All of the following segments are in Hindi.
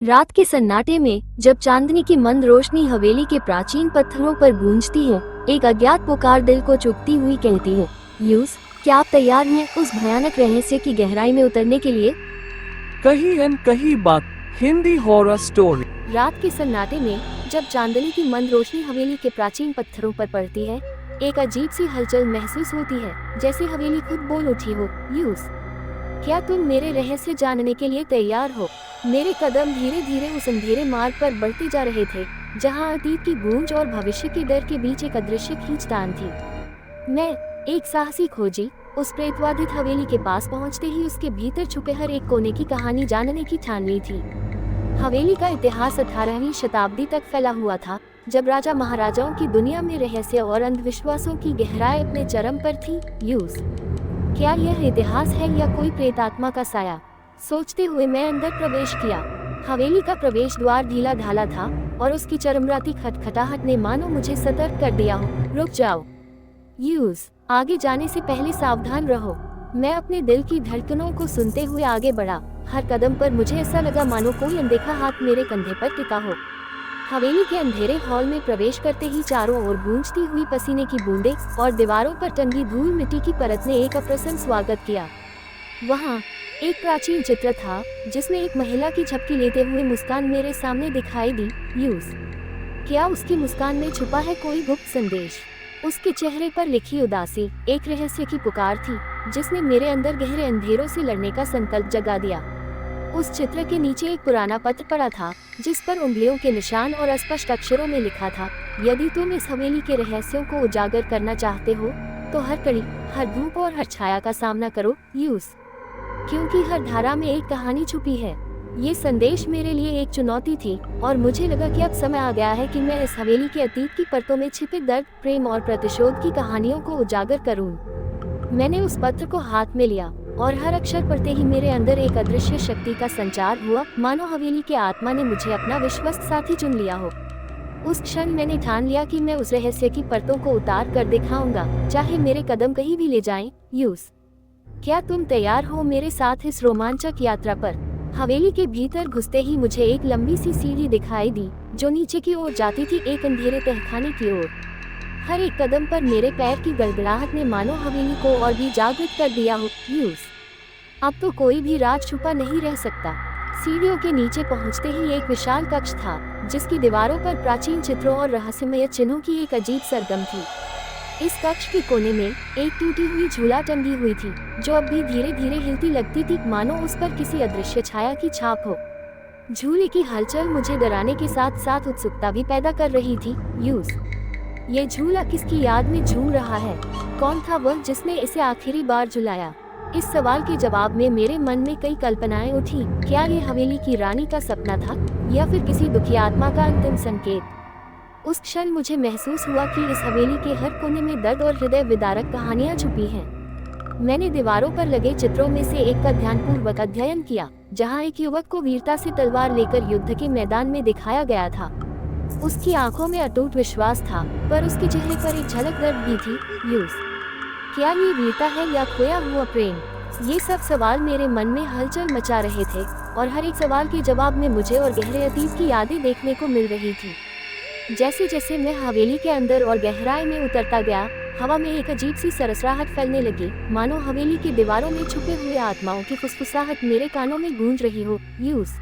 रात के सन्नाटे में जब चांदनी की मंद रोशनी हवेली के प्राचीन पत्थरों पर गूंजती है, एक अज्ञात पुकार दिल को चुभती हुई कहती है, यूस, क्या आप तैयार हैं उस भयानक रहस्य की गहराई में उतरने के लिए? कहीं अन कहीं बात हिंदी हॉरर स्टोरी। रात के सन्नाटे में जब चांदनी की मंद रोशनी हवेली के प्राचीन पत्थरों पर पड़ती है, एक अजीब सी हलचल महसूस होती है, जैसे हवेली खुद बोल उठी हो, यूस, क्या तुम मेरे रहस्य जानने के लिए तैयार हो? मेरे कदम धीरे धीरे उस अंधेरे मार्ग पर बढ़ते जा रहे थे, जहां अतीत की गूंज और भविष्य के डर के बीच एक अदृश्य खींचतान थी। मैं, एक साहसी खोजी, उस प्रेतवादित हवेली के पास पहुंचते ही उसके भीतर छुपे हर एक कोने की कहानी जानने की ठान ली थी। हवेली का इतिहास 18वीं शताब्दी तक फैला हुआ था, जब राजा महाराजाओं की दुनिया में रहस्य और अंधविश्वासों की गहराई अपने चरम पर थी। यूस, क्या यह इतिहास है या कोई प्रेतात्मा का साया? सोचते हुए मैं अंदर प्रवेश किया। हवेली का प्रवेश द्वार ढीला ढाला था और उसकी चरमराती खटखटाहट ने मानो मुझे सतर्क कर दिया हो। रुक जाओ यूस, आगे जाने से पहले सावधान रहो। मैं अपने दिल की धड़कनों को सुनते हुए आगे बढ़ा। हर कदम पर मुझे ऐसा लगा मानो कोई अनदेखा हाथ मेरे कंधे पर टिका हो। हवेली के अंधेरे हॉल में प्रवेश करते ही चारों ओर गूंजती हुई पसीने की बूंदें और दीवारों पर टंगी धूल मिट्टी की परत ने एक अप्रसन्न स्वागत किया। वहाँ एक प्राचीन चित्र था, जिसमें एक महिला की झपकी लेते हुए मुस्कान मेरे सामने दिखाई दी। यूस, क्या उसकी मुस्कान में छुपा है कोई गुप्त संदेश? उसके चेहरे पर लिखी उदासी एक रहस्य की पुकार थी, जिसने मेरे अंदर गहरे अंधेरों से लड़ने का संकल्प जगा दिया। उस चित्र के नीचे एक पुराना पत्र पड़ा था, जिस पर उंगलियों के निशान और अस्पष्ट अक्षरों में लिखा था, यदि तुम इस हवेली के रहस्यों को उजागर करना चाहते हो, तो हर कड़ी, हर धूप और हर छाया का सामना करो, यूस, क्योंकि हर धारा में एक कहानी छुपी है। ये संदेश मेरे लिए एक चुनौती थी और मुझे लगा कि अब समय आ गया है कि मैं इस हवेली के अतीत की परतों में छिपे दर्द, प्रेम और प्रतिशोध की कहानियों को उजागर करूं। मैंने उस पत्र को हाथ में लिया और हर अक्षर पढ़ते ही मेरे अंदर एक अदृश्य शक्ति का संचार हुआ, मानो हवेली के आत्मा ने मुझे अपना विश्वस्त साथी चुन लिया हो। उस क्षण मैंने ठान लिया कि मैं उस रहस्य की परतों को उतार कर दिखाऊंगा, चाहे मेरे कदम कहीं भी ले जाएं। यूस, क्या तुम तैयार हो मेरे साथ इस रोमांचक यात्रा पर? हवेली के भीतर घुसते ही मुझे एक लंबी सी सीढ़ी दिखाई दी, जो नीचे की ओर जाती थी, एक अंधेरे तहखाने की ओर। हर एक कदम पर मेरे पैर की गड़गड़ाहट ने मानो हवेली को और भी जागृत कर दिया हो। यूस, अब तो कोई भी राज छुपा नहीं रह सकता। सीढ़ियों के नीचे पहुंचते ही एक विशाल कक्ष था, जिसकी दीवारों पर प्राचीन चित्रों और रहस्यमय चिन्हों की एक अजीब सरगम थी। इस कक्ष के कोने में एक टूटी हुई झूला टंगी हुई थी, जो अब भी धीरे धीरे हिलती लगती थी, मानो उस पर किसी अदृश्य छाया की छाप हो। झूले की हलचल मुझे डराने के साथ साथ उत्सुकता भी पैदा कर रही थी। यूस, ये झूला किसकी याद में झूम रहा है? कौन था वह जिसने इसे आखिरी बार झुलाया? इस सवाल के जवाब में मेरे मन में कई कल्पनाएं उठी। क्या ये हवेली की रानी का सपना था या फिर किसी दुखी आत्मा का अंतिम संकेत? उस क्षण मुझे महसूस हुआ कि इस हवेली के हर कोने में दर्द और हृदय विदारक कहानियां छुपी हैं। मैंने दीवारों पर लगे चित्रों में से एक का ध्यानपूर्वक अध्ययन किया, जहां एक युवक को वीरता से तलवार लेकर युद्ध के मैदान में दिखाया गया था। उसकी आंखों में अटूट विश्वास था, पर उसके चेहरे पर एक झलक दर्द भी थी। यूस, क्या ये वीरता है या खोया हुआ प्रेम? ये सब सवाल मेरे मन में हलचल मचा रहे थे, और हर एक सवाल के जवाब में मुझे और गहरे अतीत की यादें देखने को मिल रही थी। जैसे जैसे मैं हवेली के अंदर और गहराई में उतरता गया, हवा में एक अजीब सी सरसराहट फैलने लगी, मानो हवेली की दीवारों में छुपे हुए आत्माओं की फुसफुसाहट मेरे कानों में गूंज रही हो। यूस,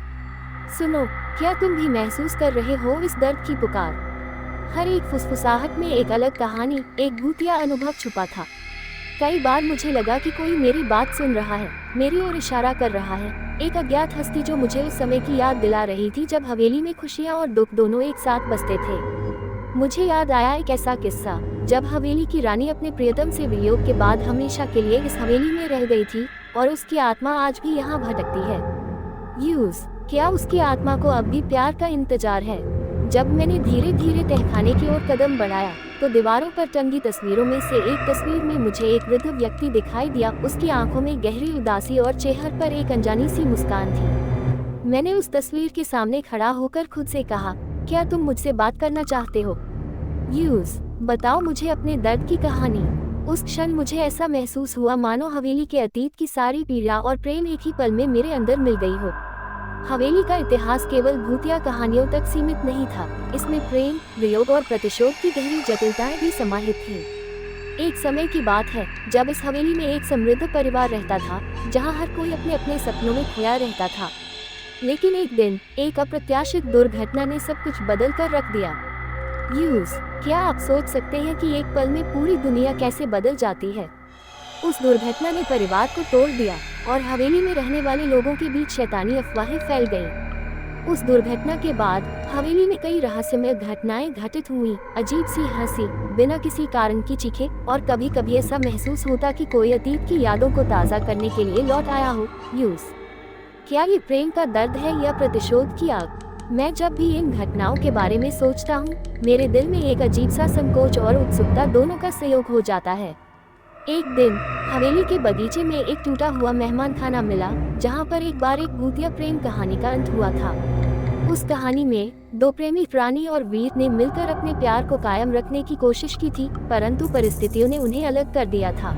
सुनो, क्या तुम भी महसूस कर रहे हो इस दर्द की पुकार? हर एक फुसफुसाहट में एक अलग कहानी, एक भूतिया अनुभव छुपा था। कई बार मुझे लगा कि कोई मेरी बात सुन रहा है, मेरी ओर इशारा कर रहा है, एक अज्ञात हस्ती जो मुझे उस समय की याद दिला रही थी जब हवेली में खुशियां और दुख दोनों एक साथ बसते थे। मुझे याद आया एक ऐसा किस्सा, जब हवेली की रानी अपने प्रियतम से वियोग के बाद हमेशा के लिए इस हवेली में रह गई थी, और उसकी आत्मा आज भी यहाँ भटकती है। यूस, क्या उसकी आत्मा को अब भी प्यार का इंतजार है? जब मैंने धीरे धीरे तहखाने की ओर कदम बढ़ाया, तो दीवारों पर टंगी तस्वीरों में से एक तस्वीर में मुझे एक वृद्ध व्यक्ति दिखाई दिया। उसकी आंखों में गहरी उदासी और चेहरे पर एक अनजानी सी मुस्कान थी। मैंने उस तस्वीर के सामने खड़ा होकर खुद से कहा, क्या तुम मुझसे बात करना चाहते हो? यूस, बताओ मुझे अपने दर्द की कहानी। उस क्षण मुझे ऐसा महसूस हुआ मानो हवेली के अतीत की सारी पीड़ा और प्रेम एक ही पल में मेरे अंदर मिल गई हो। हवेली का इतिहास केवल भूतिया कहानियों तक सीमित नहीं था, इसमें प्रेम, वियोग और प्रतिशोध की गहरी जटिलताएं भी समाहित थीं। एक समय की बात है जब इस हवेली में एक समृद्ध परिवार रहता था, जहां हर कोई अपने अपने सपनों में खोया रहता था। लेकिन एक दिन एक अप्रत्याशित दुर्घटना ने सब कुछ बदल कर रख दिया। क्या आप सोच सकते हैं कि एक पल में पूरी दुनिया कैसे बदल जाती है? उस दुर्घटना ने परिवार को तोड़ दिया और हवेली में रहने वाले लोगों के बीच शैतानी अफवाहें फैल गईं। उस दुर्घटना के बाद हवेली में कई रहस्यमय घटनाएं घटित हुई। अजीब सी हंसी, बिना किसी कारण की चीखें और कभी कभी ऐसा महसूस होता कि कोई अतीत की यादों को ताज़ा करने के लिए लौट आया हो। क्या ये प्रेम का दर्द है या प्रतिशोध की आग? मैं जब भी इन घटनाओं के बारे में सोचता हूँ, मेरे दिल में एक अजीब सा संकोच और उत्सुकता दोनों का संयोग हो जाता है। एक दिन हवेली के बगीचे में एक टूटा हुआ मेहमान खाना मिला, जहाँ पर एक बार एक भूतिया प्रेम कहानी का अंत हुआ था। उस कहानी में दो प्रेमी प्राणी और वीर ने मिलकर अपने प्यार को कायम रखने की कोशिश की थी, परंतु परिस्थितियों ने उन्हें अलग कर दिया था।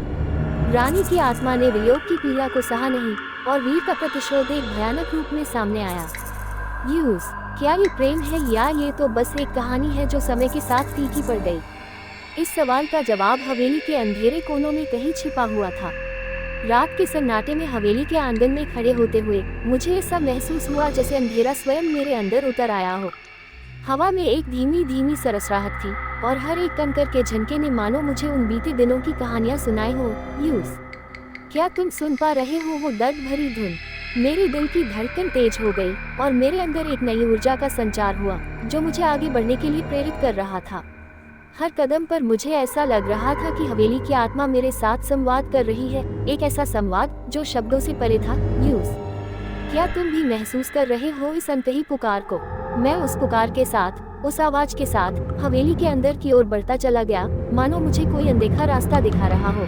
रानी की आत्मा ने वियोग की पीड़ा को सहा नहीं और वीर का प्रतिशोध एक भयानक रूप में सामने आया। क्या ये प्रेम है या ये तो बस एक कहानी है जो समय के साथ फीकी पड़ गई? इस सवाल का जवाब हवेली के अंधेरे कोनों में कहीं छिपा हुआ था। रात के सन्नाटे में हवेली के आंगन में खड़े होते हुए मुझे ऐसा महसूस हुआ जैसे अंधेरा स्वयं मेरे अंदर उतर आया हो। हवा में एक धीमी धीमी सरसराहट थी और हर एक कंकर के झनके ने मानो मुझे उन बीते दिनों की कहानियां सुनाई हो। क्या तुम सुन पा रहे हो वो दर्द भरी धुन? मेरे दिल की धड़कन तेज हो गई और मेरे अंदर एक नई ऊर्जा का संचार हुआ जो मुझे आगे बढ़ने के लिए प्रेरित कर रहा था। हर कदम पर मुझे ऐसा लग रहा था कि हवेली की आत्मा मेरे साथ संवाद कर रही है, एक ऐसा संवाद जो शब्दों से परे था। क्या तुम भी महसूस कर रहे हो इस अनकही पुकार को? मैं उस पुकार के साथ, उस आवाज के साथ हवेली के अंदर की ओर बढ़ता चला गया, मानो मुझे कोई अनदेखा रास्ता दिखा रहा हो।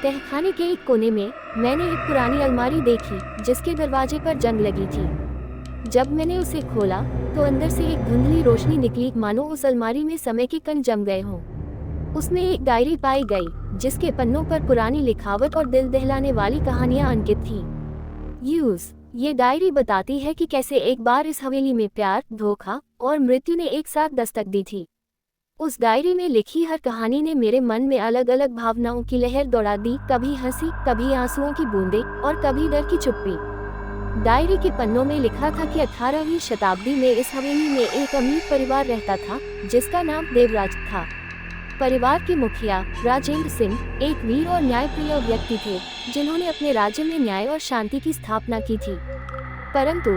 तहखाने के एक कोने में मैंने एक पुरानी अलमारी देखी जिसके दरवाजे पर जंग लगी थी। जब मैंने उसे खोला तो अंदर से एक धुंधली रोशनी निकली, मानो उस अलमारी में समय के कण जम गए हों। उसमें एक डायरी पाई गई जिसके पन्नों पर पुरानी लिखावट और दिल दहलाने वाली कहानियां अंकित थीं। ये डायरी बताती है कि कैसे एक बार इस हवेली में प्यार, धोखा और मृत्यु ने एक साथ दस्तक दी थी। उस डायरी में लिखी हर कहानी ने मेरे मन में अलग अलग भावनाओं की लहर दौड़ा दी, कभी हंसी, कभी आंसुओं की बूंदें और कभी डर की चुप्पी। डायरी के पन्नों में लिखा था कि 18वीं शताब्दी में इस हवेली में एक अमीर परिवार रहता था जिसका नाम देवराज था। परिवार के मुखिया राजेंद्र सिंह एक वीर और न्यायप्रिय व्यक्ति थे जिन्होंने अपने राज्य में न्याय और शांति की स्थापना की थी। परंतु